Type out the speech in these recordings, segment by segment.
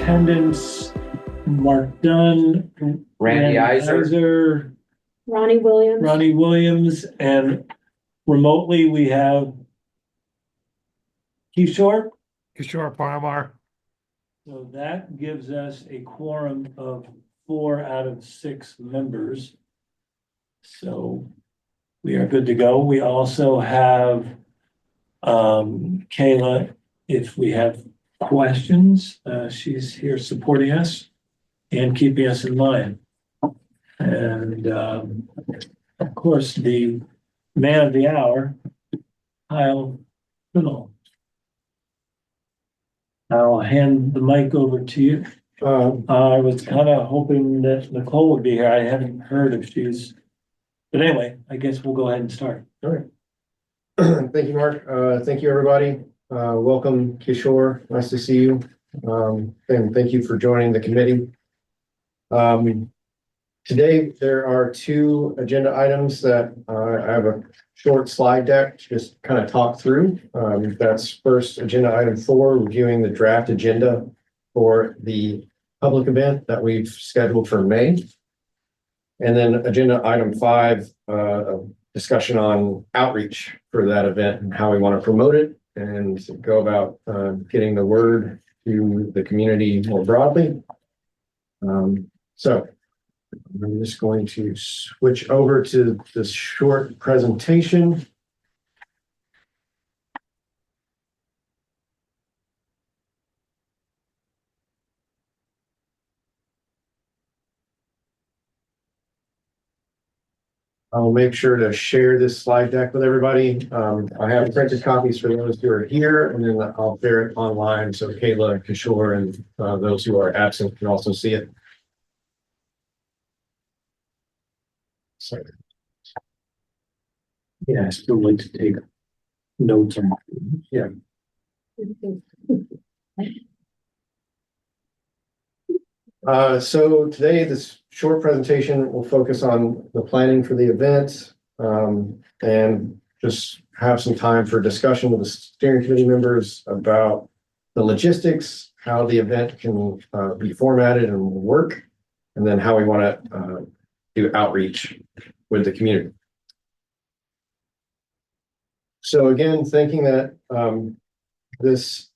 attendance, Mark Dunn, Randy Iser, Ronnie Williams. Ronnie Williams, and remotely we have Kishore. Kishore Parmar. So that gives us a quorum of 4 out of 6 members. So we are good to go. We also have Kayla, if we have questions, she's here supporting us and keeping us in line. And of course, the man of the hour, Kyle Fiddle. I'll hand the mic over to you. I was kind of hoping that Nicole would be here. I haven't heard if she's, but anyway, I guess we'll go ahead and start. All right. Thank you, Mark. Thank you, everybody. Welcome, Kishore. Nice to see you. And thank you for joining the committee. Today, there are 2 agenda items that I have a short slide deck to just kind of talk through. That's first agenda item 4, reviewing the draft agenda for the public event that we've scheduled for May. And then agenda item 5, discussion on outreach for that event and how we want to promote it and go about getting the word to the community more broadly. So I'm just going to switch over to this short presentation. I'll make sure to share this slide deck with everybody. I have printed copies for those who are here, and then I'll share it online so Kayla, Kishore, and those who are absent can also see it. Sorry. Yeah, I still like to take notes on. Yeah. So today, this short presentation will focus on the planning for the event, and just have some time for discussion with the steering committee members about the logistics, how the event can be formatted and work, and then how we want to do outreach with the community. So again, thinking that this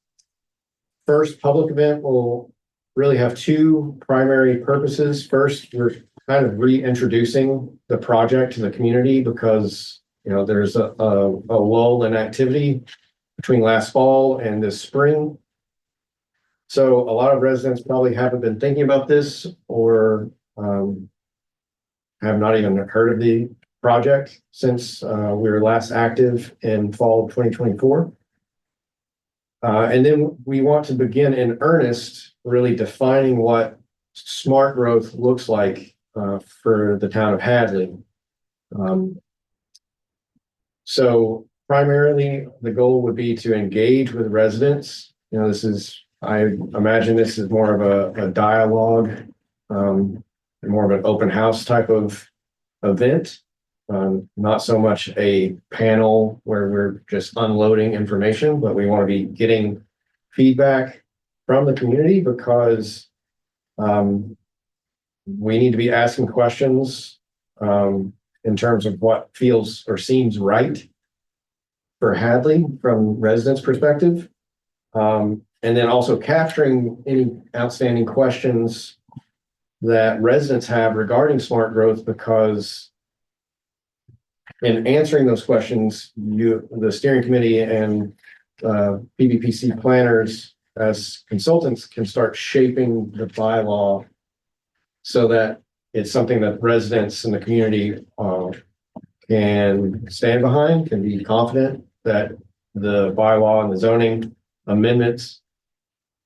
first public event will really have 2 primary purposes. First, we're kind of reintroducing the project to the community because, you know, there's a lull in activity between last fall and this spring. So a lot of residents probably haven't been thinking about this or have not even heard of the project since we were last active in fall of 2024. And then we want to begin in earnest, really defining what smart growth looks like for the town of Hadley. So primarily, the goal would be to engage with residents. You know, I imagine this is more of a dialogue, more of an open house type of event. Not so much a panel where we're just unloading information, but we want to be getting feedback from the community because we need to be asking questions in terms of what feels or seems right for Hadley from residents' perspective. And then also capturing any outstanding questions that residents have regarding smart growth, because in answering those questions, the steering committee and PBPC planners as consultants can start shaping the bylaw so that it's something that residents in the community can stand behind, can be confident that the bylaw and the zoning amendments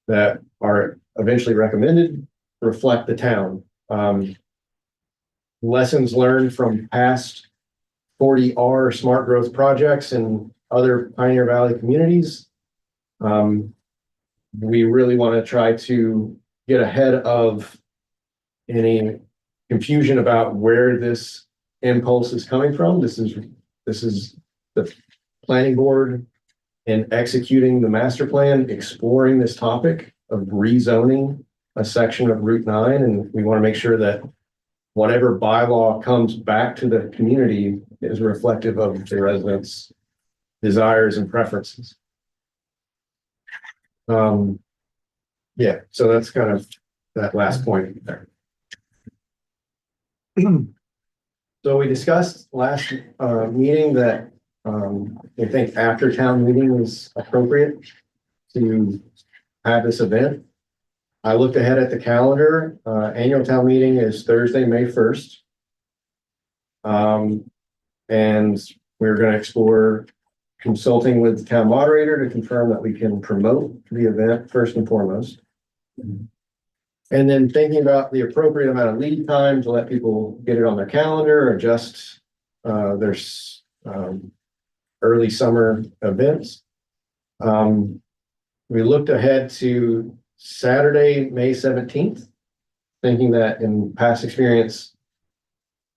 that are eventually recommended reflect the town. Lessons learned from past 40R smart growth projects and other Pioneer Valley communities. We really want to try to get ahead of any confusion about where this impulse is coming from. This is the planning board and executing the master plan, exploring this topic of rezoning a section of Route 9, and we want to make sure that whatever bylaw comes back to the community is reflective of the residents' desires and preferences. Yeah, so that's kind of that last point there. So we discussed last meeting that I think after town meeting is appropriate to have this event. I looked ahead at the calendar. Annual town meeting is Thursday, May 1st. And we're going to explore consulting with the town moderator to confirm that we can promote the event first and foremost. And then thinking about the appropriate amount of lead time to let people get it on their calendar, adjust their early summer events. We looked ahead to Saturday, May 17th, thinking that in past experience,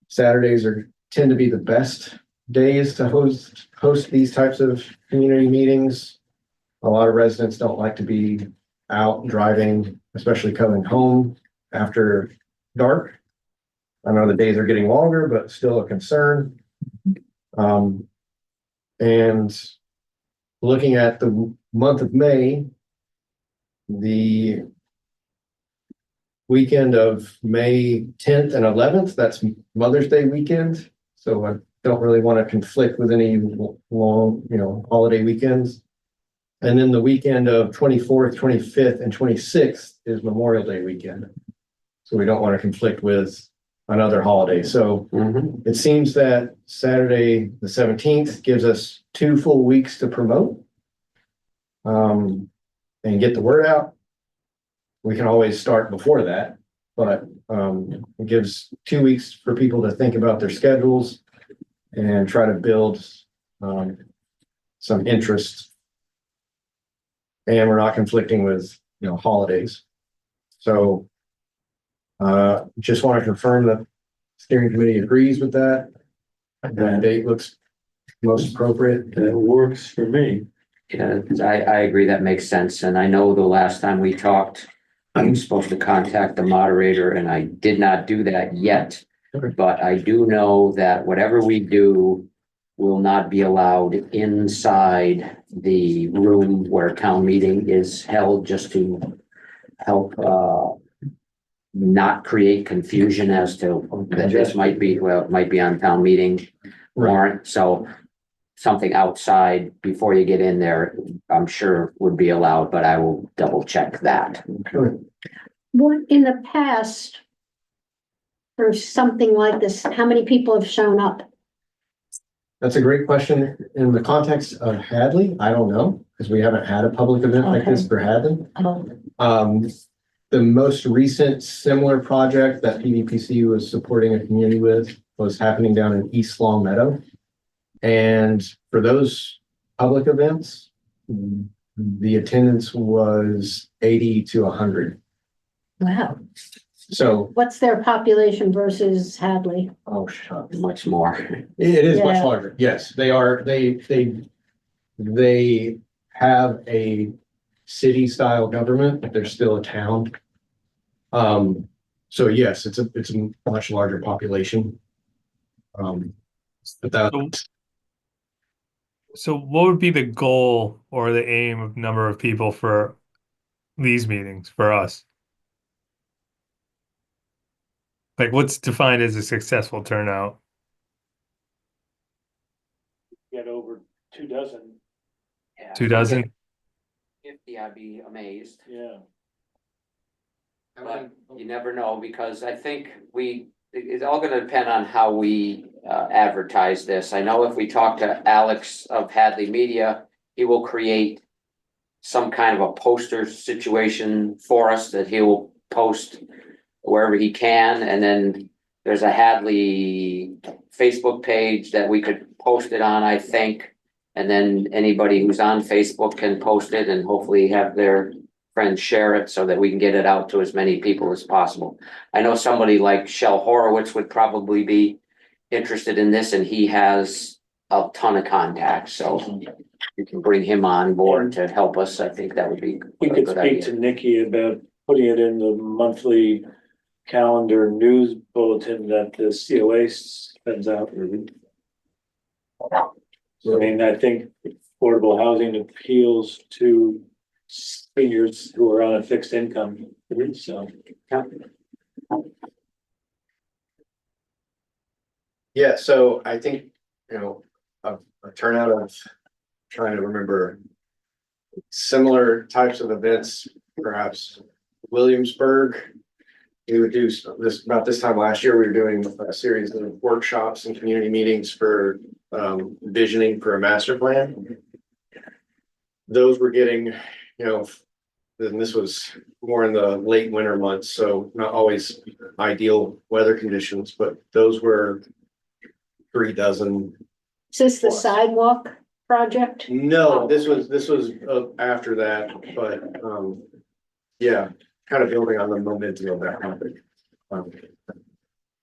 Saturdays tend to be the best days to host these types of community meetings. A lot of residents don't like to be out driving, especially coming home after dark. I know the days are getting longer, but still a concern. And looking at the month of May, the weekend of May 10th and 11th, that's Mother's Day weekend. So I don't really want to conflict with any long, holiday weekends. And then the weekend of 24th, 25th, and 26th is Memorial Day weekend. So we don't want to conflict with another holiday. So it seems that Saturday, the 17th gives us 2 full weeks to promote and get the word out. We can always start before that, but it gives 2 weeks for people to think about their schedules and try to build some interest. And we're not conflicting with, holidays. So just want to confirm that steering committee agrees with that. That date looks most appropriate. That works for me. Yeah, I agree. That makes sense. And I know the last time we talked, I was supposed to contact the moderator and I did not do that yet. Okay. But I do know that whatever we do will not be allowed inside the room where town meeting is held, just to help not create confusion as to that this might be, it might be on town meeting warrant. So something outside before you get in there, I'm sure would be allowed, but I will double check that. What in the past for something like this, how many people have shown up? That's a great question. In the context of Hadley, I don't know, because we haven't had a public event like this for Hadley. The most recent similar project that PVPC was supporting a community with was happening down in East Long Meadow. And for those public events, the attendance was 80 to 100. Wow. So What's their population versus Hadley? oh shucks. Much more. It is much Yeah. larger. Yes, they are. They have a city style government, but they're still a town. So yes, it's a much larger population. But that So what would be the goal or the aim of number of people for these meetings for us? Like what's defined as a successful turnout? Get over 24. Yeah. 24? 50, I'd be amazed. Yeah. But you never know, because I think it's all gonna depend on how we advertise this. I know if we talk to Alex of Hadley Media, he will create some kind of a poster situation for us that he will post wherever he can, and then there's a Hadley Facebook page that we could post it on, I think. And then anybody who's on Facebook can post it and hopefully have their friends share it so that we can get it out to as many people as possible. I know somebody like Shel Horowitz would probably be interested in this, and he has a ton of contacts, so you can bring him on board to help us. I think that would be We a could good speak idea. to Nikki about putting it in the monthly calendar news bulletin that the COA sends out. I mean, I think affordable housing appeals to seniors who are on a fixed income, so. Yeah, so I think, a turnout of, trying to remember similar types of events, perhaps Williamsburg. We would do this, about this time last year, we were doing a series of workshops and community meetings for visioning for a master plan. Those were getting, and this was more in the late winter months, so not always ideal weather conditions, but those were 3 dozen. Is this the sidewalk project? No, this was after that, but yeah, kind of building on the momentum of that topic.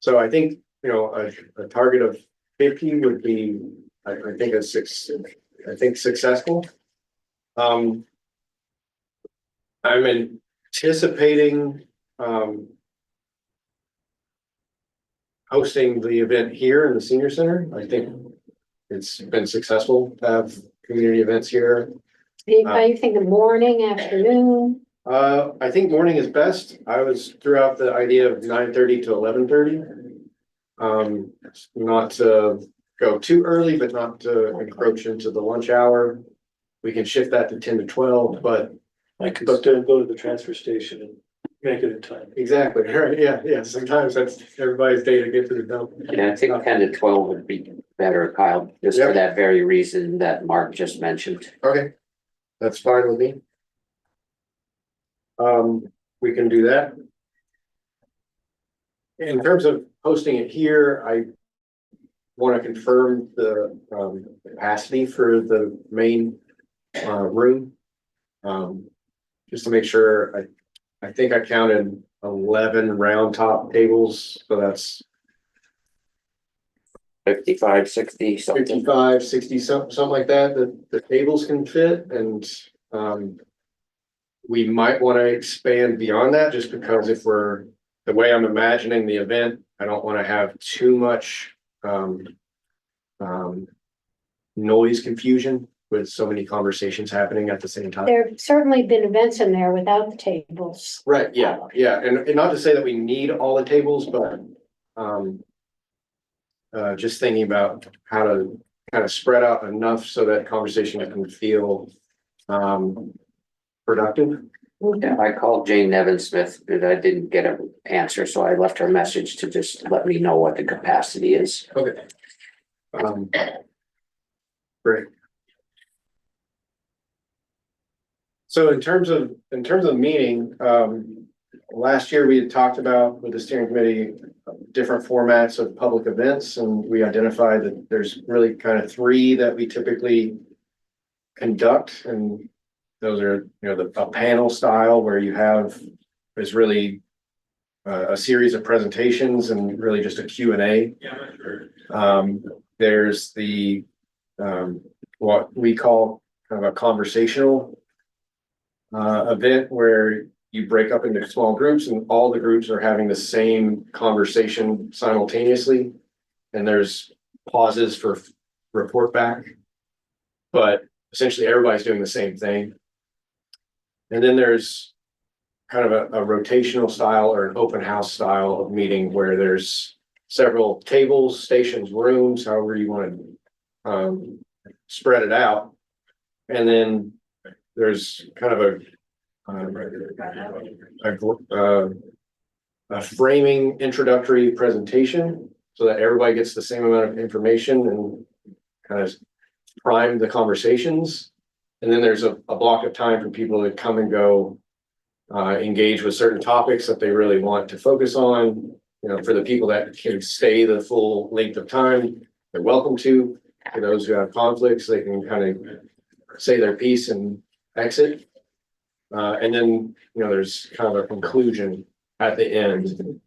So I think, a target of 50 would be, I think successful. I'm anticipating hosting the event here in the senior center. I think it's been successful to have community events here. Are you thinking morning, afternoon? I think morning is best. I threw out the idea of 9:30 to 11:30. Not to go too early, but not to encroach into the lunch hour. We can shift that to 10 to 12, but I could still go to the transfer station and make it in time. exactly, right, yeah, sometimes that's everybody's day to get to the dump. Yeah, I think 10 to 12 would be better, Kyle, just for Yep. that very reason that Mark just mentioned. Okay, that's fine with me. We can do that. In terms of hosting it here, I want to confirm the capacity for the main room. Just to make sure, I think I counted 11 round top tables, so that's 55, 60, something. 55, 60, something like that, the tables can fit, and we might want to expand beyond that, just because if we're, the way I'm imagining the event, I don't want to have too much noise confusion with so many conversations happening at the same time. There've certainly been events in there without the tables. Right, yeah, and not to say that we need all the tables, but just thinking about how to kind of spread out enough so that conversation can feel productive. Yeah, I called Jane Nevin Smith, but I didn't get an answer, so I left her a message to just let me know what the capacity is. Okay. Great. So in terms of meeting, last year we had talked about with the steering committee different formats of public events, and we identified that there's really kind of 3 that we typically conduct, and those are, a panel style where there's really a series of presentations and really just a Q&A. There's the what we call kind of a conversational event where you break up into small groups and all the groups are having the same conversation simultaneously, and there's pauses for report back, but essentially everybody's doing the same thing. And then there's kind of a rotational style or an open house style of meeting where there's several tables, stations, rooms, however you want to spread it out. And then there's kind of a framing introductory presentation so that everybody gets the same amount of information and kind of prime the conversations. And then there's a block of time for people to come and go, engage with certain topics that they really want to focus on. For the people that can stay the full length of time, they're welcome to. For those who have conflicts, they can kind of say their piece and exit. And then, there's kind of a conclusion at the end.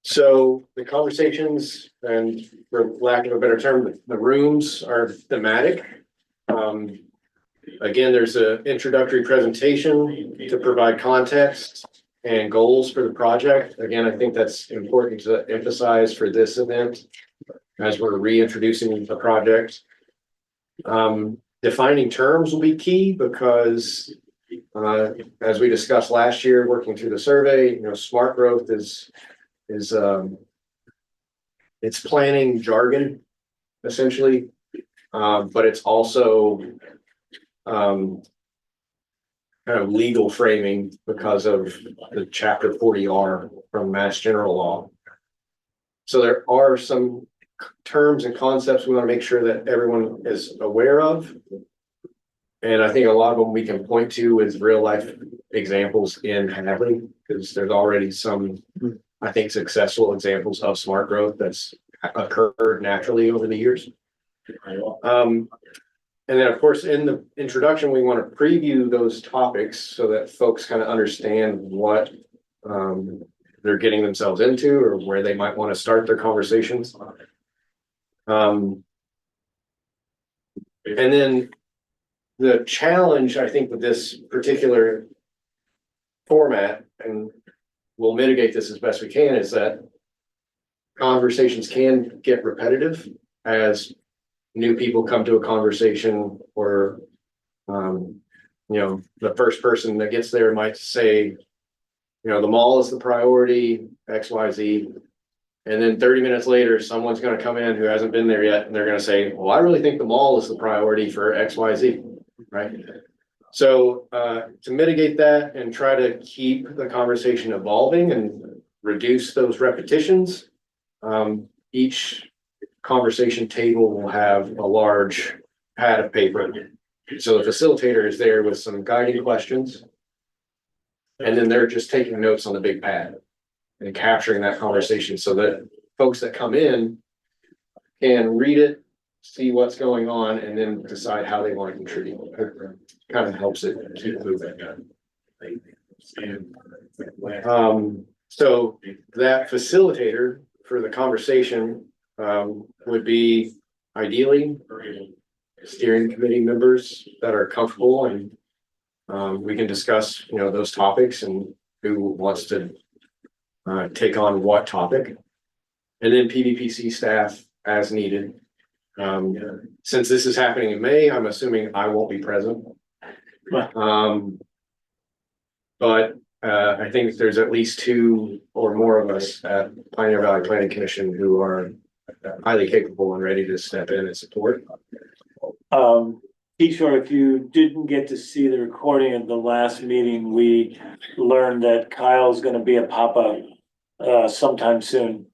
So the conversations, and for lack of a better term, the rooms are thematic. again, there's an introductory presentation to provide context and goals for the project. Again, I think that's important to emphasize for this event as we're reintroducing the project. Defining terms will be key because as we discussed last year, working through the survey, smart growth is it's planning jargon, essentially, but it's also kind of legal framing because of the Chapter 40R from Mass General Law. So there are some terms and concepts we want to make sure that everyone is aware of. And I think a lot of them we can point to as real life examples in Hadley, because there's already some, I think, successful examples of smart growth that's occurred naturally over the years. And then, of course, in the introduction, we want to preview those topics so that folks kind of understand what they're getting themselves into or where they might want to start their conversations. And then the challenge, I think, with this particular format, and we'll mitigate this as best we can, is that conversations can get repetitive as new people come to a conversation, or the first person that gets there might say, the mall is the priority, XYZ. And then 30 minutes later, someone's going to come in who hasn't been there yet, and they're going to say, well, I really think the mall is the priority for XYZ, right? So to mitigate that and try to keep the conversation evolving and reduce those repetitions, each conversation table will have a large pad of paper. So the facilitator is there with some guiding questions, and then they're just taking notes on the big pad and capturing that conversation so that folks that come in can read it, see what's going on, and then decide how they want to contribute. It kind of helps it keep moving. So that facilitator for the conversation would be ideally steering committee members that are comfortable, and we can discuss, those topics and who wants to take on what topic, and then PVPC staff as needed. Since this is happening in May, I'm assuming I won't be present. But I think there's at least 2 or more of us at Pioneer Valley Planning Commission who are highly capable and ready to step in and support. Kishore, if you didn't get to see the recording of the last meeting, we learned that Kyle's going to be a papa sometime soon.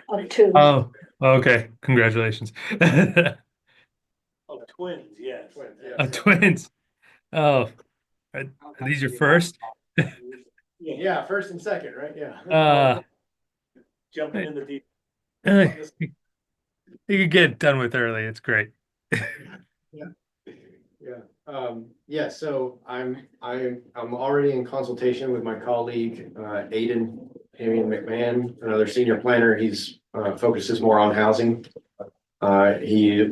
Of 2. Oh, okay. Congratulations. Oh, twins, yes. Twins. Oh, are these your first? Yeah, first and second, right? Yeah. Jumping in the deep. You could get it done with early. It's great. Yeah. So I'm already in consultation with my colleague, Aiden McMahon, another senior planner. He's focuses more on housing. He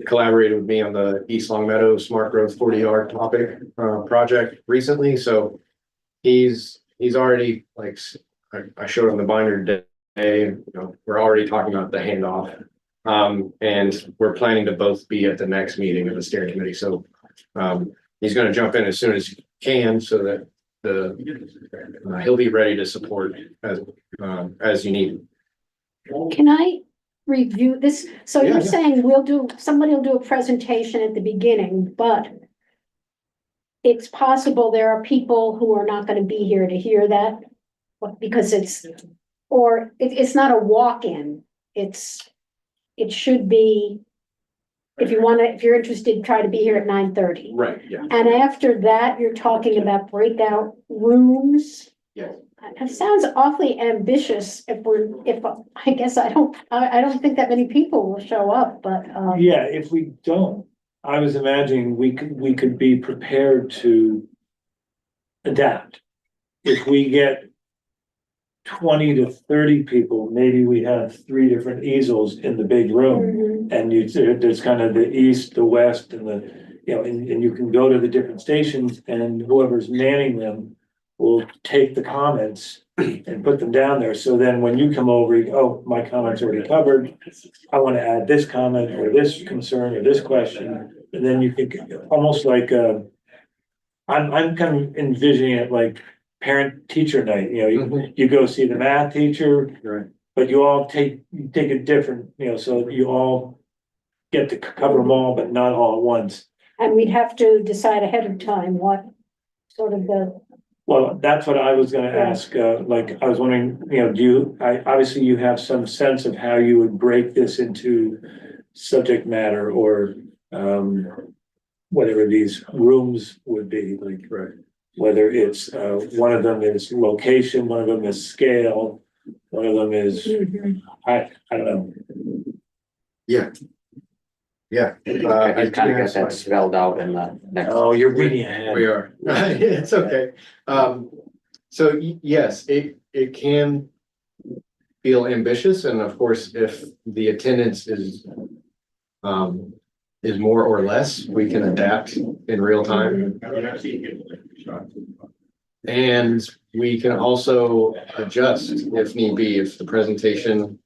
collaborated with me on the East Long Meadow Smart Growth 40R topic project recently. So he's already, like, I showed him the binder today. We're already talking about the handoff. And we're planning to both be at the next meeting of the steering committee. So he's going to jump in as soon as he can so that he'll be ready to support as you need. Can I review this? So Yeah, you're yeah. saying somebody will do a presentation at the beginning, but it's possible there are people who are not going to be here to hear that because it's not a walk-in. It should be, if you're interested, try to be here at 9:30. Right. Yeah. And after that, you're talking about breakout rooms. Yes. It sounds awfully ambitious I guess I don't think that many people will show up, but. Yeah, if we don't, I was imagining we could be prepared to adapt. If we get 20 to 30 people, maybe we have 3 different easels in the big room. Mhm. And there's kind of the east, the west, and the you know, and you can go to the different stations and whoever's manning them will take the comments and put them down there. So then when you come over, you go, oh, my comment's already covered. I want to add this comment or this concern or this question. And then you can almost like, I'm kind of envisioning it like parent teacher night, you know, you go see the math teacher, Right. but you take a different, you know, so you all get to cover them all, but not all at once. And we'd have to decide ahead of time what sort of Well, that's what I was gonna ask, like, I was wondering, you know, obviously you have some sense of how you would break this into subject matter or, whatever these rooms would be, like, Right. whether it's, one of them is location, one of them is scale, one of them is, I don't know. Yeah. Yeah. I kind of got that spelled out in the next. Oh, you're reading ahead. We are. It's okay. So yes, it can feel ambitious, and of course, if the attendance is more or less, we can adapt in real time. And we can also adjust if need be, if the presentation,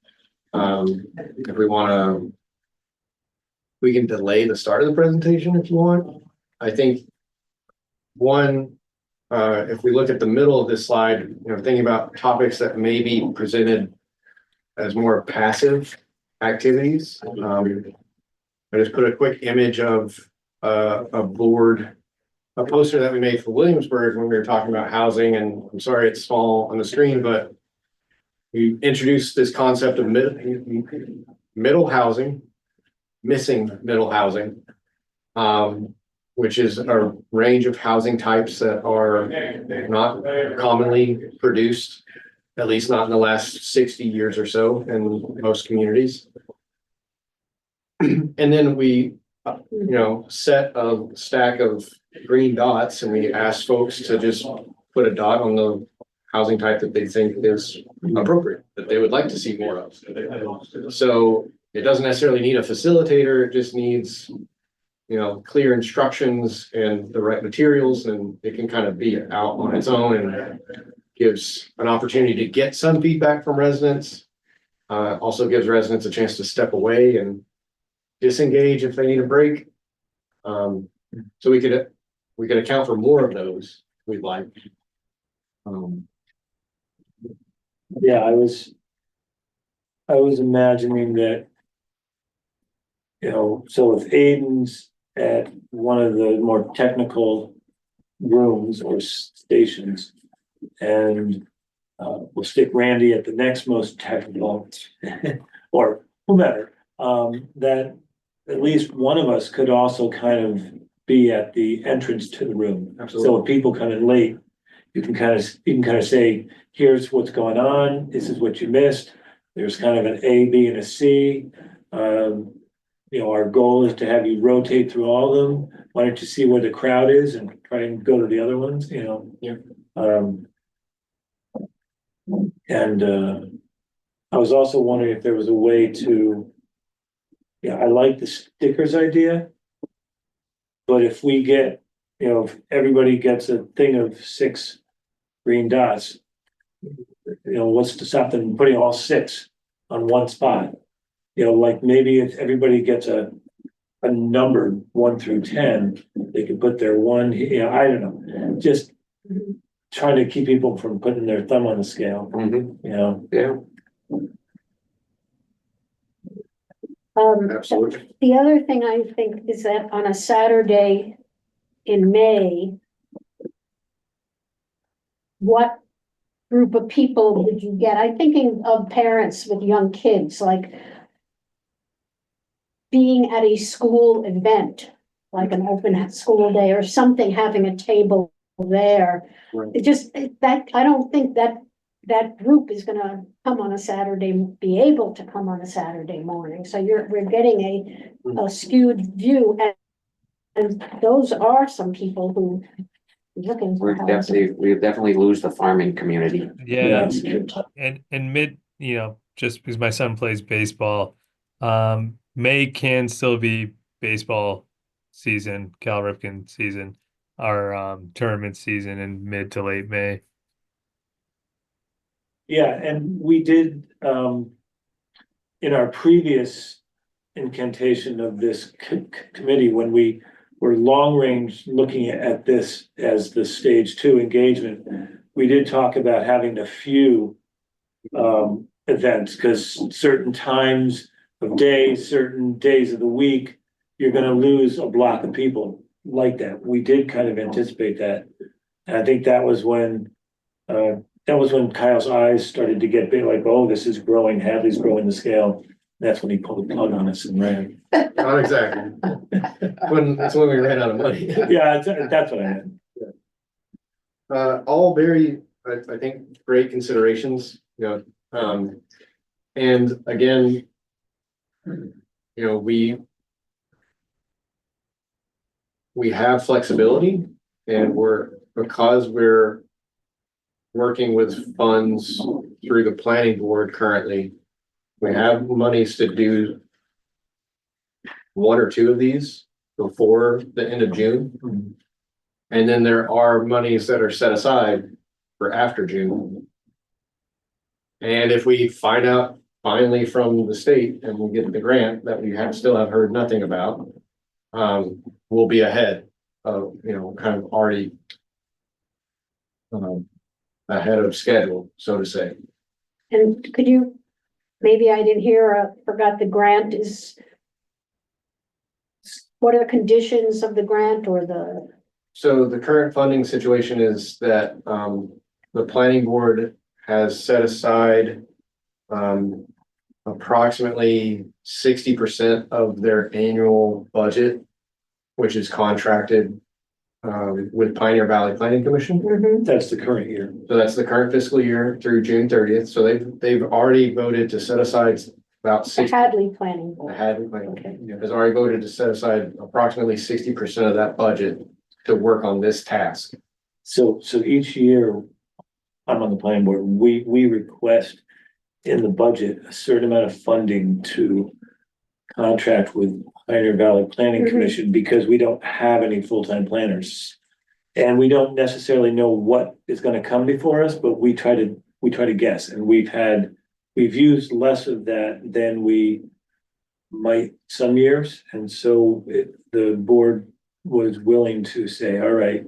if we wanna, we can delay the start of the presentation if you want. I think one, if we look at the middle of this slide, you know, thinking about topics that may be presented as more passive activities. I just put a quick image of a board, a poster that we made for Williamsburg when we were talking about housing, and I'm sorry it's small on the screen, but we introduced this concept of middle housing, missing middle housing, which is a range of housing types that are not commonly produced, at least not in the last 60 years or so in most communities. And then we, you know, set a stack of green dots and we asked folks to just put a dot on the housing type that they think is appropriate, that they would like to see more of. So it doesn't necessarily need a facilitator, it just needs, you know, clear instructions and the right materials, and it can kind of be out on its own and gives an opportunity to get some feedback from residents. Also gives residents a chance to step away and disengage if they need a break. So we could account for more of those if we'd like. Yeah, I was imagining that, you know, so if Aiden's at one of the more technical rooms or stations, and we'll stick Randy at the next most technical, or whomever, that at least one of us could also kind of be at the entrance to the room. Absolutely. So if people come in late, you can kind of say, here's what's going on, this is what you missed. There's kind of an A, B, and a C. You know, our goal is to have you rotate through all of them. Why don't you see where the crowd is and try and go to the other ones, you know? Yeah. I was also wondering if there was a way to, yeah, I like the stickers idea. But if we get, you know, if everybody gets a thing of 6 green dots, you know, what's to stop them from putting all 6 on one spot? You know, like maybe if everybody gets a number 1 through 10, they could put their 1, you know, I don't know, just trying to keep people from putting their thumb on the scale, you know? Yeah. Absolutely. The other thing I think is that on a Saturday in May, what group of people would you get? I'm thinking of parents with young kids, like being at a school event, like an open school day or something, having a table there. Right. It just, that, I don't think that group is gonna come on a Saturday, be able to come on a Saturday morning. So we're getting a skewed view, and those are some people who are looking for housing. We definitely lose the farming community. Yeah, and mid, you know, just because my son plays baseball, May can still be baseball season, Cal Ripken season, our tournament season in mid to late May. Yeah, and we did, in our previous incantation of this committee, when we were long range looking at this as the stage 2 engagement, we did talk about having a few events, because certain times of day, certain days of the week, you're gonna lose a block of people like that. We did kind of anticipate that. And I think that was when Kyle's eyes started to get big, like, oh, this is growing, Hadley's growing the scale. That's when he pulled the plug on us and ran. Not exactly. That's when we ran out of money. Yeah, that's what I meant. All very, I think, great considerations, and again, we have flexibility, and because we're working with funds through the planning board currently, we have monies to do one or two of these before the end of June. And then there are monies that are set aside for after June. And if we find out finally from the state and we get the grant that we still have heard nothing about, we'll be ahead of, kind of already ahead of schedule, so to say. And could you, maybe I didn't hear, forgot the grant is, what are the conditions of the grant or the? So the current funding situation is that the planning board has set aside approximately 60% of their annual budget, which is contracted with Pioneer Valley Planning Commission. That's the current year. So that's the current fiscal year through June 30th. So they've already voted to set aside about The 60. Hadley planning. The Hadley Planning Okay. has already voted to set aside approximately 60% of that budget to work on this task. So each year, I'm on the planning board, we request in the budget a certain amount of funding to contract with Pioneer Valley Planning Mhm. Commission, because we don't have any full-time planners. And we don't necessarily know what is gonna come before us, but we try to guess, and we've used less of that than we might some years, and so the board was willing to say, all right,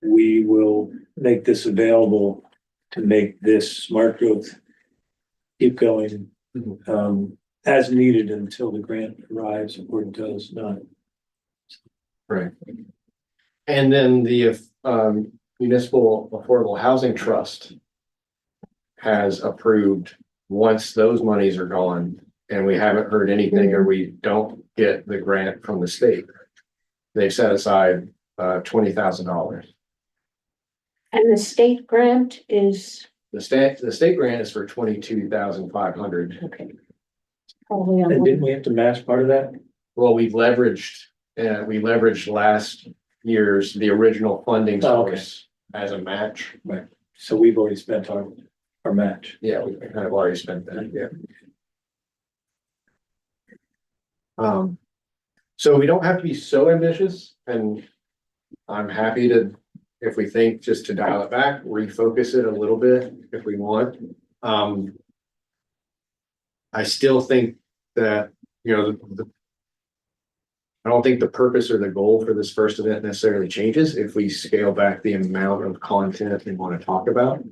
we will make this available to make this smart growth keep going as needed until the grant arrives or does not. Right. And then the Municipal Affordable Housing Trust has approved, once those monies are gone and we haven't heard anything or we don't get the grant from the state, they've set aside $20,000. And the state grant is, The state grant is for 22,500. okay. Probably And on, didn't we have to match part of that? Well, we leveraged last year's, the original funding Oh, okay. source as a match. So we've already spent our match. Yeah, we kind of already spent that, yeah. So we don't have to be so ambitious, and I'm happy to, if we think, just to dial it back, refocus it a little bit if we want. I still think that, I don't think the purpose or the goal for this first event necessarily changes if we scale back the amount of content we want to talk about.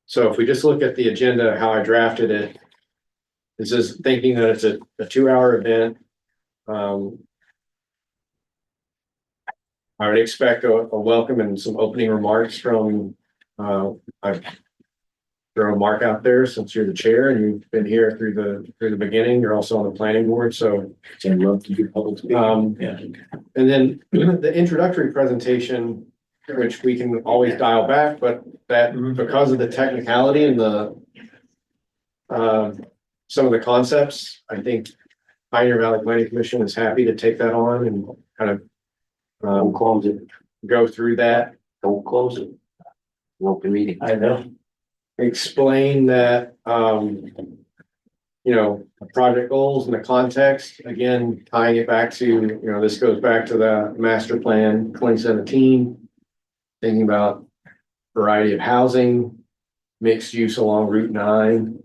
So if we just look at the agenda, how I drafted it, this is thinking that it's a 2-hour event. I would expect a welcome and some opening remarks from, I throw Mark out there since you're the chair and you've been here through the beginning. You're also on the planning board, so. I'd love to do public speaking. Yeah. And then the introductory presentation, which we can always dial back, but that because of the technicality and some of the concepts, I think Pioneer Valley Planning Commission is happy to take that on and kind of Don't close it, go through that, don't close it. Open meeting. I know. explain that project goals and the context, again, tying it back to, this goes back to the master plan 2017. Thinking about variety of housing, mixed use along Route 9.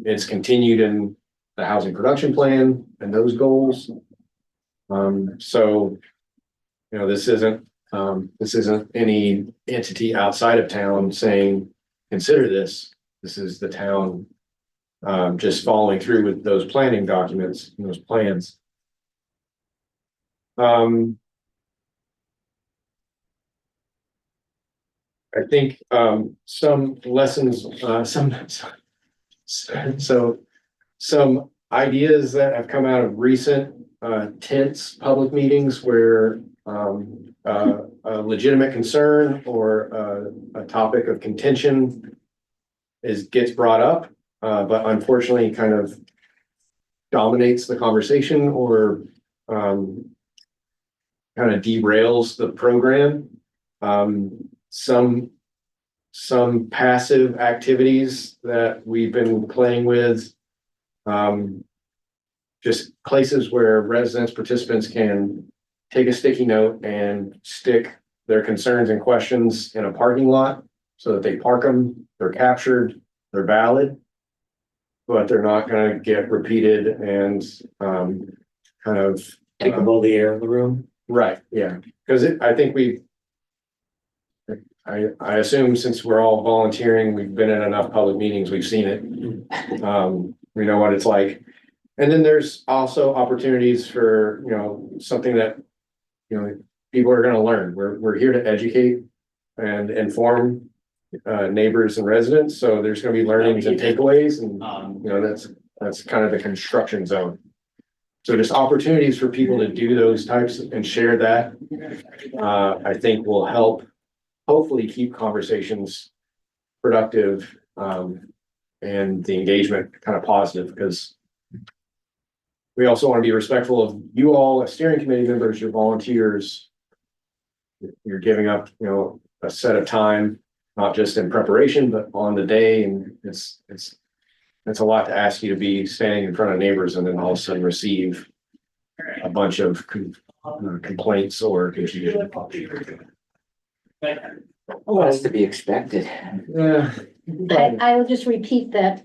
It's continued in the housing production plan and those goals. So, this isn't any entity outside of town saying, consider this. This is the town just following through with those planning documents and those plans. I think some lessons, some ideas that have come out of recent tense public meetings where a legitimate concern or a topic of contention gets brought up, but unfortunately kind of dominates the conversation or kind of derails the program. Some passive activities that we've been playing with, just places where residents, participants can take a sticky note and stick their concerns and questions in a parking lot so that they park them, they're captured, they're valid, but they're not going to get repeated and kind of Take up all the air in the room. right. Yeah, because I think I assume since we're all volunteering, we've been in enough public meetings, we've seen it. We know what it's like. And then there's also opportunities for, something that, people are gonna learn. We're here to educate and inform neighbors and residents. So there's gonna be learnings and takeaways and, that's kind of the construction zone. So just opportunities for people to do those types and share that, I think will help hopefully keep conversations productive, and the engagement kind of positive, because we also want to be respectful of you all as steering committee members, your volunteers. You're giving up, a set of time, not just in preparation, but on the day. And it's a lot to ask you to be standing in front of neighbors and then all of a sudden receive a bunch of complaints or confusion. Well, that's to be expected. Yeah. I will just repeat that,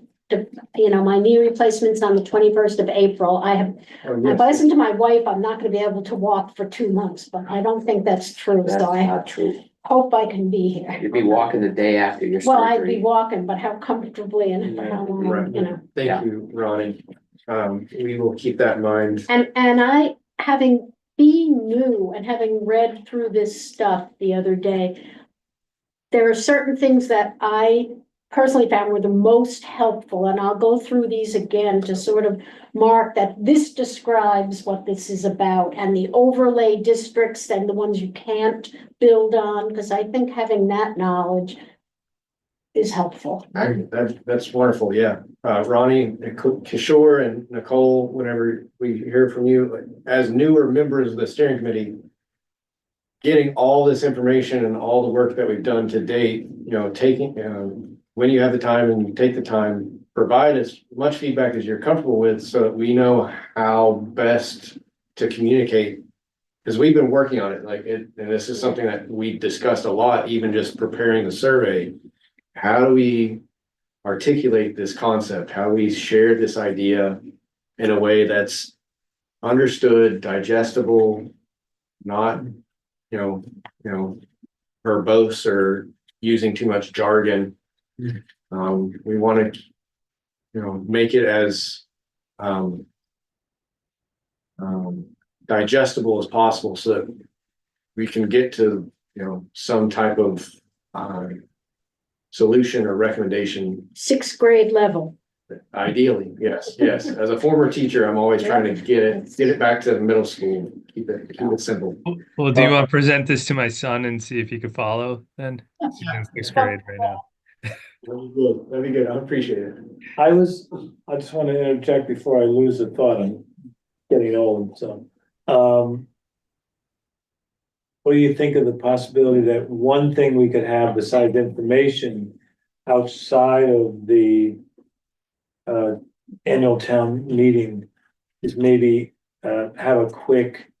my knee replacement's on the 21st of April. I've listened to my wife, I'm not gonna be able to walk for 2 months, but I don't think that's true, That's so I not true. hope I can be here. You'd be walking the day after your Well, I'd be surgery. walking, but how comfortably and for how long, Right. Thank you, Ronnie. We will keep that in mind. And I, having being new and having read through this stuff the other day, there are certain things that I personally found were the most helpful, and I'll go through these again to sort of mark that this describes what this is about, and the overlay districts and the ones you can't build on, because I think having that knowledge is helpful. That's wonderful, yeah. Ronnie, Kishore and Nicole, whenever we hear from you, as newer members of the steering committee, getting all this information and all the work that we've done to date, taking, when you have the time and you take the time, provide as much feedback as you're comfortable with so that we know how best to communicate. Because we've been working on it, and this is something that we discussed a lot, even just preparing the survey. How do we articulate this concept? How do we share this idea in a way that's understood, digestible, not, verbose or using too much jargon. We want to, make it as digestible as possible so that we can get to, some type of solution or recommendation. 6th grade level. Ideally, yes. As a former teacher, I'm always trying to get it back to middle school. Keep it simple. Well, do you want to present this to my son and see if he could follow then? He's in 6th grade right now. That'd be good. I appreciate it. I just want to interject before I lose a thought. I'm getting old, so. What do you think of the possibility that one thing we could have besides information outside of the annual town meeting is maybe, have a quick,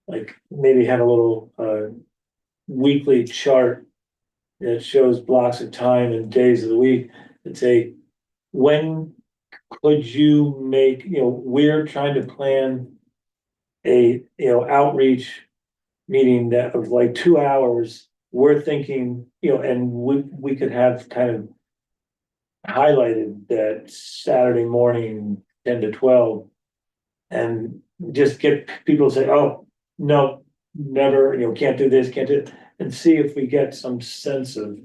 like, maybe have a little, weekly chart that shows blocks of time and days of the week that say, when could you make, we're trying to plan a, outreach meeting that of like 2 hours, we're thinking, and we could have kind of highlighted that Saturday morning, 10 to 12. And just get people to say, oh, no, never, can't do this, can't do it, and see if we get some sense of,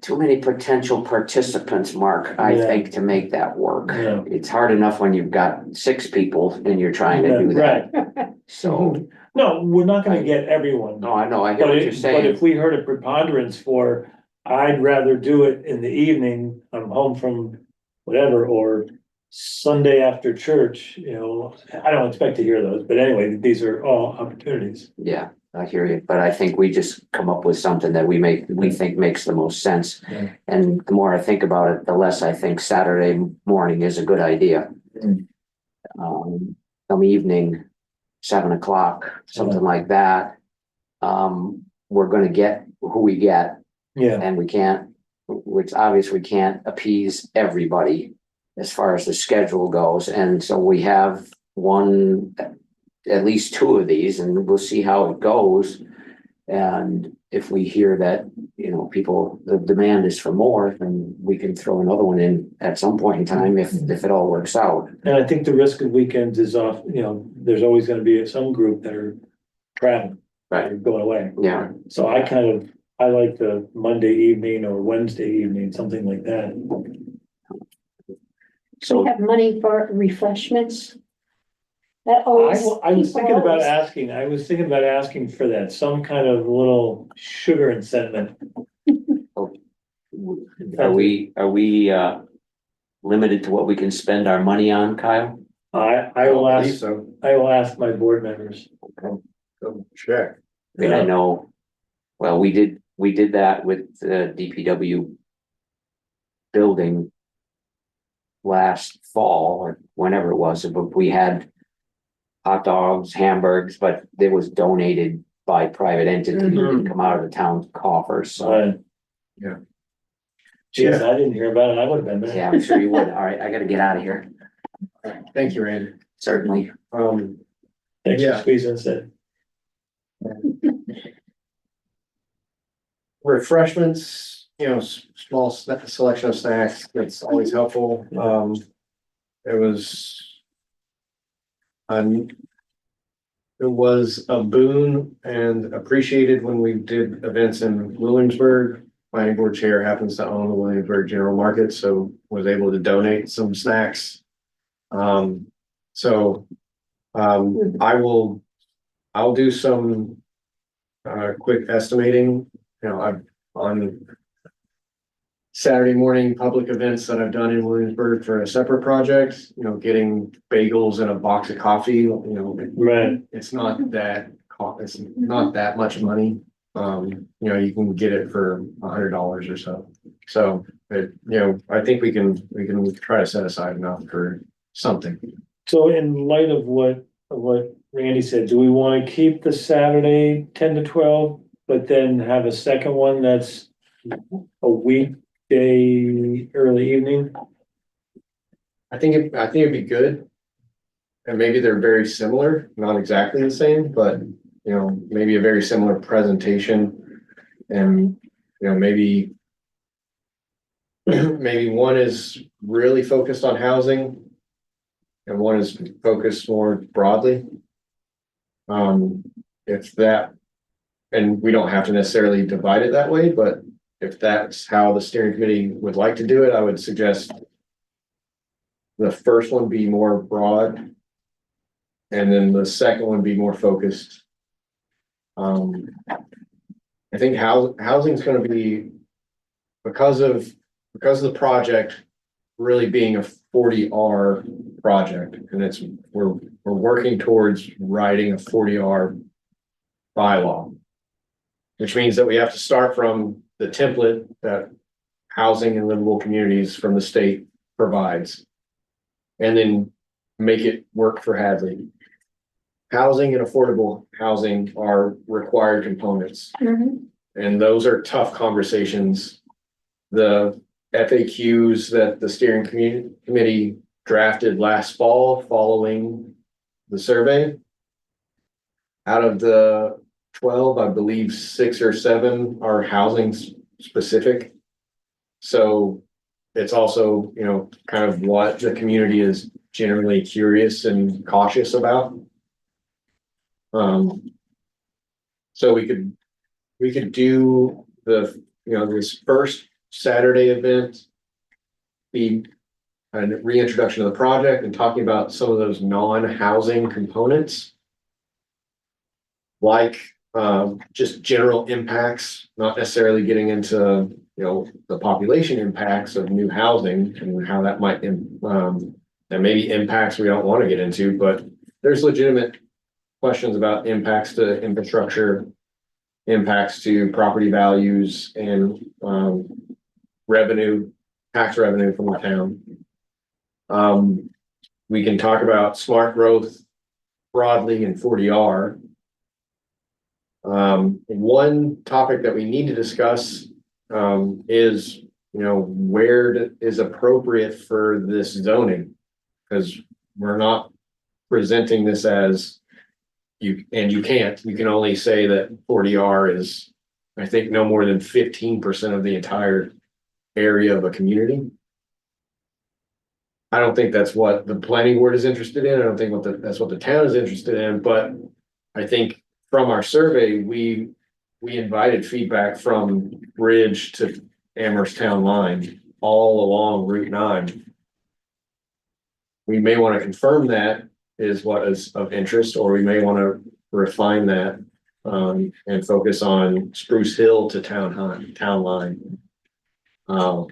Too many potential participants, Mark, I Yeah. think, to make that work. Yeah. It's hard enough when you've got 6 people and you're trying to do that. right. So, No, we're not gonna get everyone. no, I know, I get But what you're but saying. if we heard a preponderance for, I'd rather do it in the evening, I'm home from whatever, or Sunday after church, I don't expect to hear those, but anyway, these are all opportunities. Yeah, I hear you, but I think we just come up with something that we think makes the most sense. Yeah. And the more I think about it, the less I think Saturday morning is a good idea. Mm. Some evening, 7 o'clock, something like that. We're gonna get who we get, Yeah, and it's obvious we can't appease everybody as far as the schedule goes, and so we have at least 2 of these, and we'll see how it goes. And if we hear that, the demand is for more, then we can throw another one in at some point in time if it all works out. and I think the risk of weekends is off, there's always gonna be some group that are traveling. Right. Or going away, Yeah, so I like the Monday evening or Wednesday evening, something like that. We so have money for refreshments. That I always. was thinking people about always- asking for that, some kind of little sugar incentive. are we limited to what we can spend our money on, Kyle? I will believe ask, so. I will ask my board members. Go check. I mean, I know, well, we did that with the DPW building last fall or whenever it was, but we had hot dogs, hamburgers, but it was donated by private entity, it didn't come out of the town coffers, so. Yeah. Geez, I didn't hear about it, I would have been Yeah, there. I'm sure you would. All right, I gotta get out of here. Thank you, Randy. Certainly. Thanks for Yeah. squeezing us in. Refreshments, small selection of snacks, that's always helpful. It was. It was a boon and appreciated when we did events in Williamsburg. Planning board chair happens to own the Williamsburg General Market, so was able to donate some snacks. I'll do some quick estimating, I've on Saturday morning public events that I've done in Williamsburg for a separate project, getting bagels and a box of coffee, Right, it's not that it's not that much money. You can get it for $100 or so. So, I think we can try to set aside enough for something. so in light of what Randy said, do we wanna keep the Saturday 10 to 12, but then have a second one that's a weekday early evening? I think it'd be good. And maybe they're very similar, not exactly the same, but maybe a very similar presentation. And maybe maybe one is really focused on housing and one is focused more broadly. If that, and we don't have to necessarily divide it that way, but if that's how the steering committee would like to do it, I would suggest the first one be more broad and then the second one be more focused. I think housing is going to be, because of the project really being a 40R project, and we're working towards writing a 40R bylaw, which means that we have to start from the template that Housing and Livable Communities from the state provides. and then make it work for Hadley. Housing and affordable housing are required components, Mhm. and those are tough conversations. The FAQs that the steering committee drafted last fall following the survey. Out of the 12, I believe 6 or 7 are housing specific. So it's also, you know, kind of what the community is generally curious and cautious about. So we could do the, you know, this first Saturday event, be a reintroduction of the project and talking about some of those non-housing components. Like, just general impacts, not necessarily getting into, you know, the population impacts of new housing and how that might, there may be impacts we don't want to get into, but there's legitimate questions about impacts to infrastructure, impacts to property values and, revenue, tax revenue from the town. We can talk about smart growth broadly in 40R. One topic that we need to discuss, is, you know, where is appropriate for this zoning? Because we're not presenting this as you can only say that 40R is, I think, no more than 15% of the entire area of a community. I don't think that's what the planning board is interested in. I don't think that's what the town is interested in, but I think from our survey, we invited feedback from Bridge to Amherst Town Line all along Route 9. We may want to confirm that is what is of interest, or we may want to refine that, and focus on Spruce Hill to Town Line,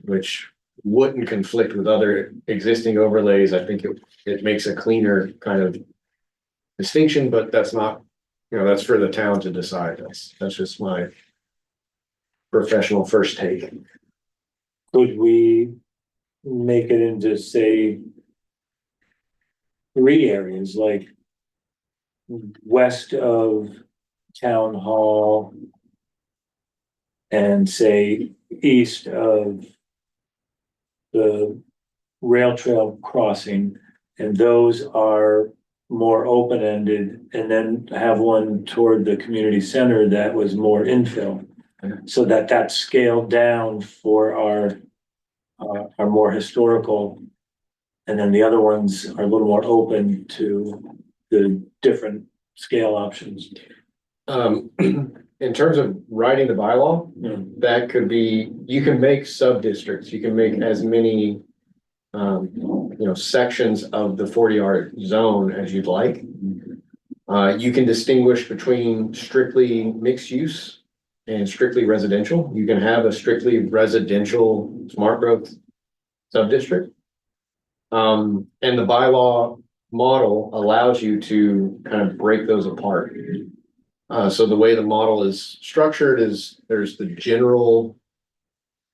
which wouldn't conflict with other existing overlays. I think it makes a cleaner kind of distinction, but that's not, you know, that's for the town to decide. That's just my professional first take. Could we make it into, say, 3 areas, like west of Town Hall and say east of the rail trail crossing, and those are more open-ended, and then have one toward the community center that was more infill, so that's scaled down for our more historical, and then the other ones are a little more open to the different scale options. In terms of writing the bylaw, that could be, you can make sub-districts, you can make as many, you know, sections of the 40R zone as you'd like. You can distinguish between strictly mixed use and strictly residential. You can have a strictly residential smart growth sub-district. And the bylaw model allows you to kind of break those apart. So the way the model is structured is there's the general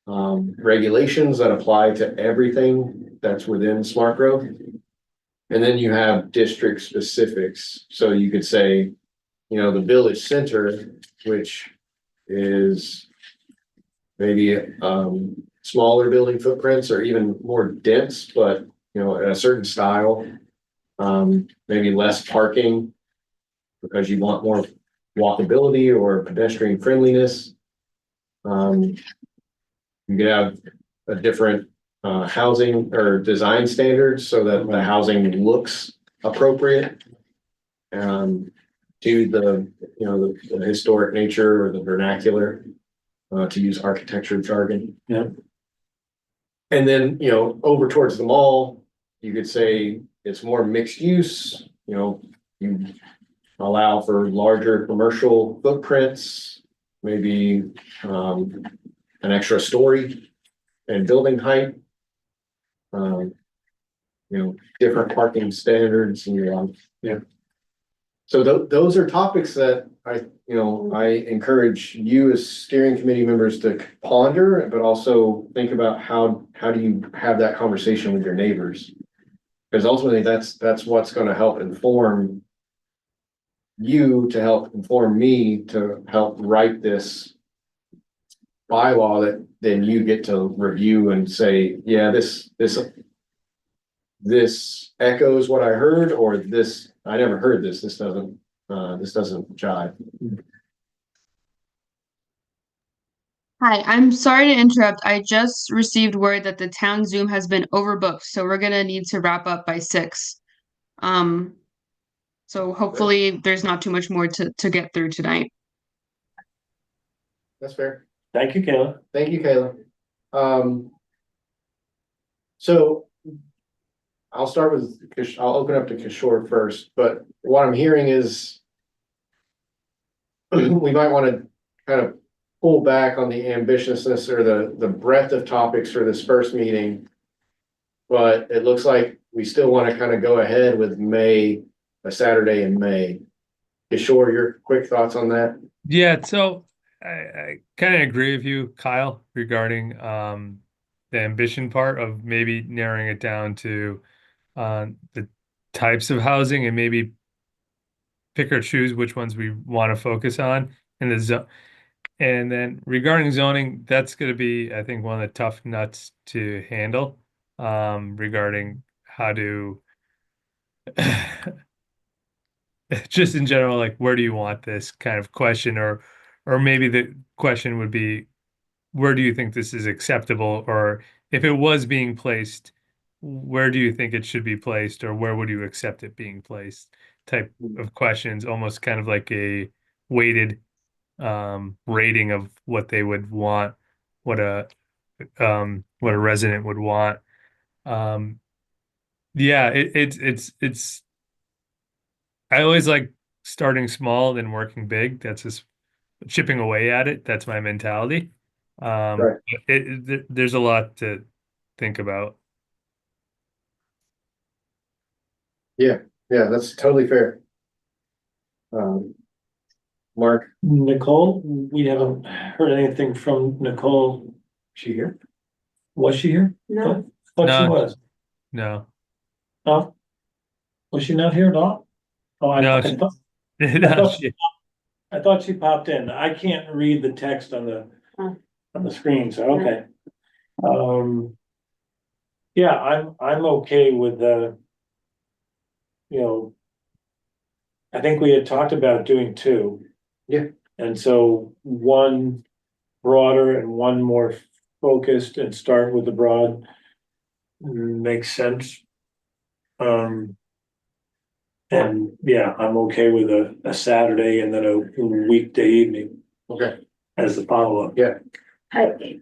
regulations that apply to everything that's within smart growth. And then you have district specifics. So you could say, you know, the village center, which is maybe smaller building footprints or even more dense, but, you know, a certain style, maybe less parking because you want more walkability or pedestrian friendliness. You could have a different housing or design standards so that the housing looks appropriate to the, you know, the historic nature or the vernacular, to use architecture jargon. Yeah. And then, you know, over towards the mall, you could say it's more mixed use, you know, you allow for larger commercial footprints, maybe an extra story and building height. You know, different parking standards and Yeah. So those are topics that I encourage you as steering committee members to ponder, but also think about how do you have that conversation with your neighbors? Because ultimately, that's what's gonna help inform you, to help inform me, to help write this bylaw that then you get to review and say, yeah, this echoes what I heard, or this, I never heard this, this doesn't jive. Hi, I'm sorry to interrupt. I just received word that the town Zoom has been overbooked, so we're gonna need to wrap up by 6. So hopefully there's not too much more to get through tonight. That's fair. Thank you, Kayla. Thank you, Kayla. So I'll start with, I'll open up to Kishore first, but what I'm hearing is we might want to kind of pull back on the ambitiousness or the breadth of topics for this first meeting. But it looks like we still want to kind of go ahead with May, a Saturday in May. Kishore, your quick thoughts on that? Yeah, so I kind of agree with you, Kyle, regarding the ambition part of maybe narrowing it down to the types of housing and maybe pick or choose which ones we want to focus on in the zone. And then regarding zoning, that's going to be, I think, one of the tough nuts to handle regarding how to just in general, like where do you want this kind of question, or maybe the question would be, where do you think this is acceptable, or if it was being placed, where do you think it should be placed, or where would you accept it being placed type of questions, almost kind of like a weighted rating of what they would want, what a resident would want. Yeah, it's I always like starting small then working big. That's just chipping away at it. That's my mentality. Right. There's a lot to think about. Yeah, that's totally fair. Mark, Nicole, we haven't heard anything from Nicole. she here? Was she here? No. Thought she No. was. No, No? Was she not here at all? Oh, No, I she- thought, no, she- I thought she popped in. I can't read the text on the screen, so, okay. Yeah, I'm okay with you know, I think we had talked about doing 2. Yeah. And so one broader and one more focused, and start with the broad makes sense. And yeah, I'm okay with a Saturday and then a weekday evening Okay. as the follow-up. Yeah. I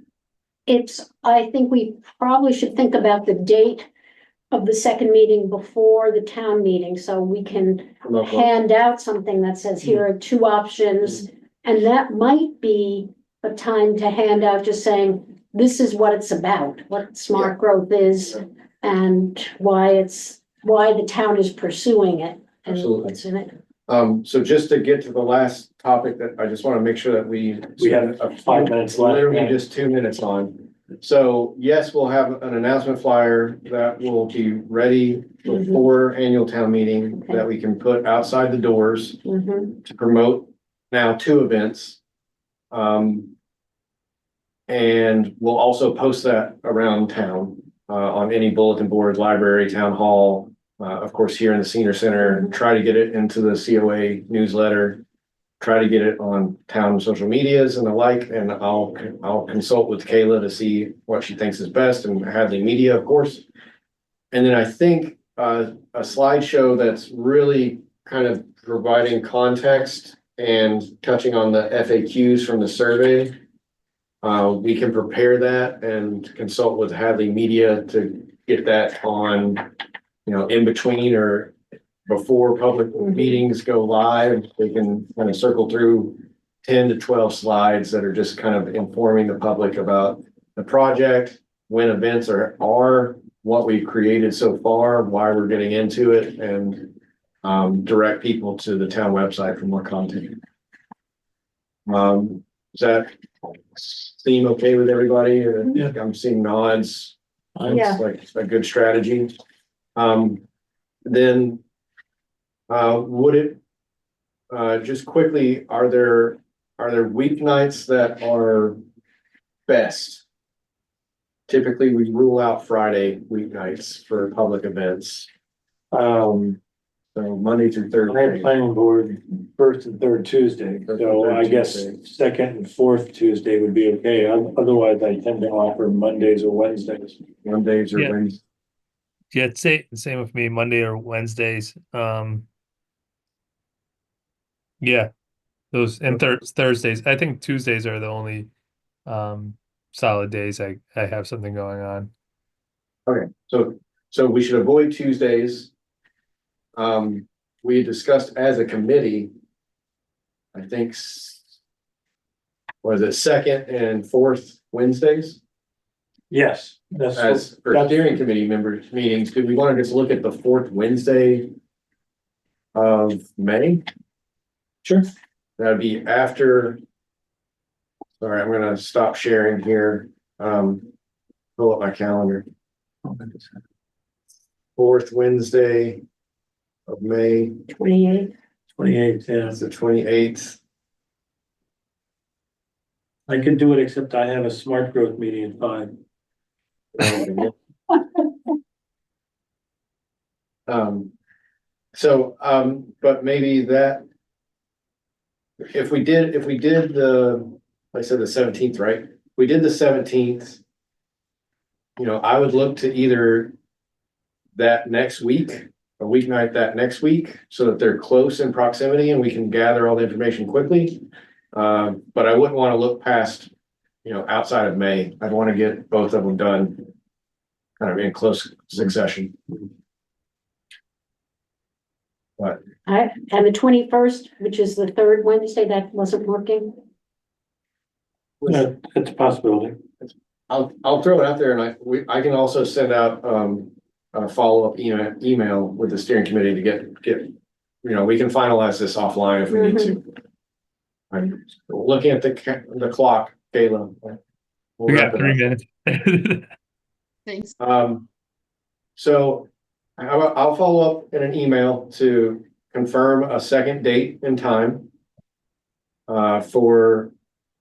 think we probably should think about the date of the second meeting before the town meeting, so we can hand out something that says, here are 2 options. And that might be a time to hand out, just saying, this is what it's about, what smart growth is, and why the town is pursuing it. And Absolutely. what's in it. So just to get to the last topic, that I just want to make sure that we have 5 minutes left. Literally just 2 minutes on. So yes, we'll have an announcement flyer that will be ready before annual town meeting, Okay. that we can put outside the doors Mhm. to promote now 2 events. And we'll also post that around town, on any bulletin board, library, town hall, of course, here in the senior center, try to get it into the COA newsletter, try to get it on town social medias and the like, and I'll consult with Kayla to see what she thinks is best, and Hadley Media, of course. And then I think, a slideshow that's really kind of providing context and touching on the FAQs from the survey. We can prepare that and consult with Hadley Media to get that on, in between or before public meetings go live. They can kind of circle through 10 to 12 slides that are just kind of informing the public about the project, when events are, what we've created so far, why we're getting into it, and direct people to the town website for more content. Does that seem okay with everybody? Yeah. I'm seeing nods. Yeah. It's like a good strategy. Then, would it, just quickly, are there weeknights that are best? Typically, we rule out Friday weeknights for public events. So Monday through I have Thursday. planning board first and third Tuesday, First and so third I guess Tuesday. second and fourth Tuesday would be okay. Otherwise, I tend to offer Mondays or Wednesdays. Mondays or Yeah. Wednesdays. Yeah, it's same with me, Monday or Wednesdays. Yeah, those and Thursdays. I think Tuesdays are the only solid days I have something going on. Okay, so we should avoid Tuesdays. We discussed as a committee, I think, was it second and fourth Wednesdays? Yes, that's. As for that's- steering committee members meetings, do we want to just look at the fourth Wednesday of May? Sure. That'd be after. Sorry, I'm gonna stop sharing here. Pull up my calendar. Fourth Wednesday of May, 28th. 28th, yeah. that's the 28th. I could do it, except I have a smart growth meeting at 5. But maybe that. If we did the, like I said, the 17th, right? We did the 17th. You know, I would look to either that next week, a weeknight that next week, so that they're close in proximity and we can gather all the information quickly. But I wouldn't want to look past, outside of May. I'd want to get both of them done kind of in close succession. And the 21st, which is the third Wednesday, that wasn't working. Yeah, it's a possibility. I'll throw it out there and I can also send out a follow-up email with the steering committee to get, we can finalize this offline if we need to. I'm looking at the clock, Kayla. We'll We wrap got it 3 up. minutes. Thanks. So I'll follow up in an email to confirm a second date and time for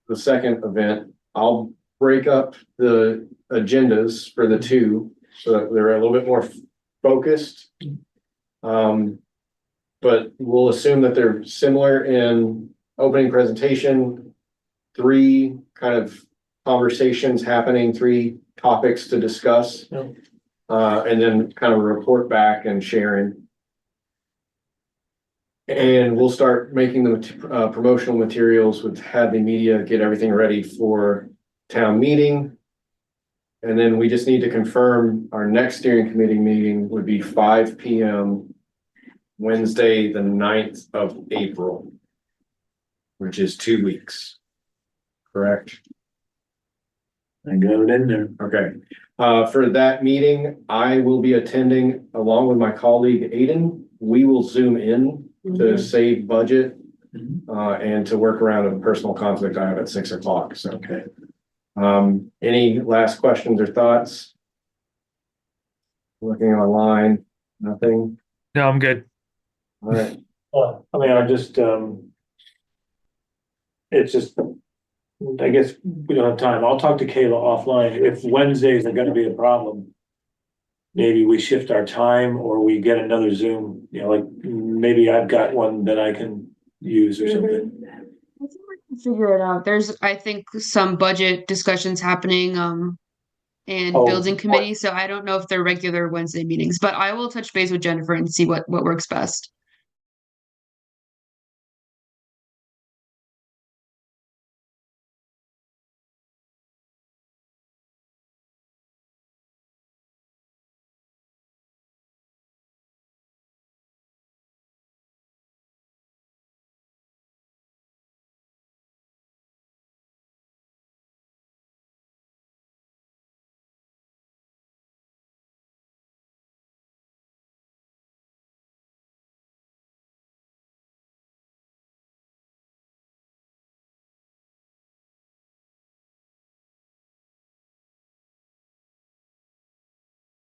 the second event. I'll break up the agendas for the two so that they're a little bit more focused. But we'll assume that they're similar in opening presentation, 3 kind of conversations happening, 3 topics to discuss. Yeah. And then kind of report back and sharing. And we'll start making the promotional materials with Hadley Media, get everything ready for town meeting. And then we just need to confirm our next steering committee meeting would be 5 p.m. Wednesday, the 9th of April, which is 2 weeks. Correct? I got it in there. Okay. For that meeting, I will be attending along with my colleague Aiden. We will Zoom in to save budget and to work around a personal conflict I have at 6 o'clock. So, Okay. Any last questions or thoughts? Looking online, nothing. No, I'm good. All right. I mean, I just, it's just, I guess we don't have time. I'll talk to Kayla offline. If Wednesdays are gonna be a problem, maybe we shift our time or we get another Zoom, like maybe I've got one that I can use or something. I think we can figure it out. There's, I think, some budget discussions happening, and Oh, building committee, so I don't know if they're regular Wednesday meetings, but I will touch base with Jennifer and see what works best.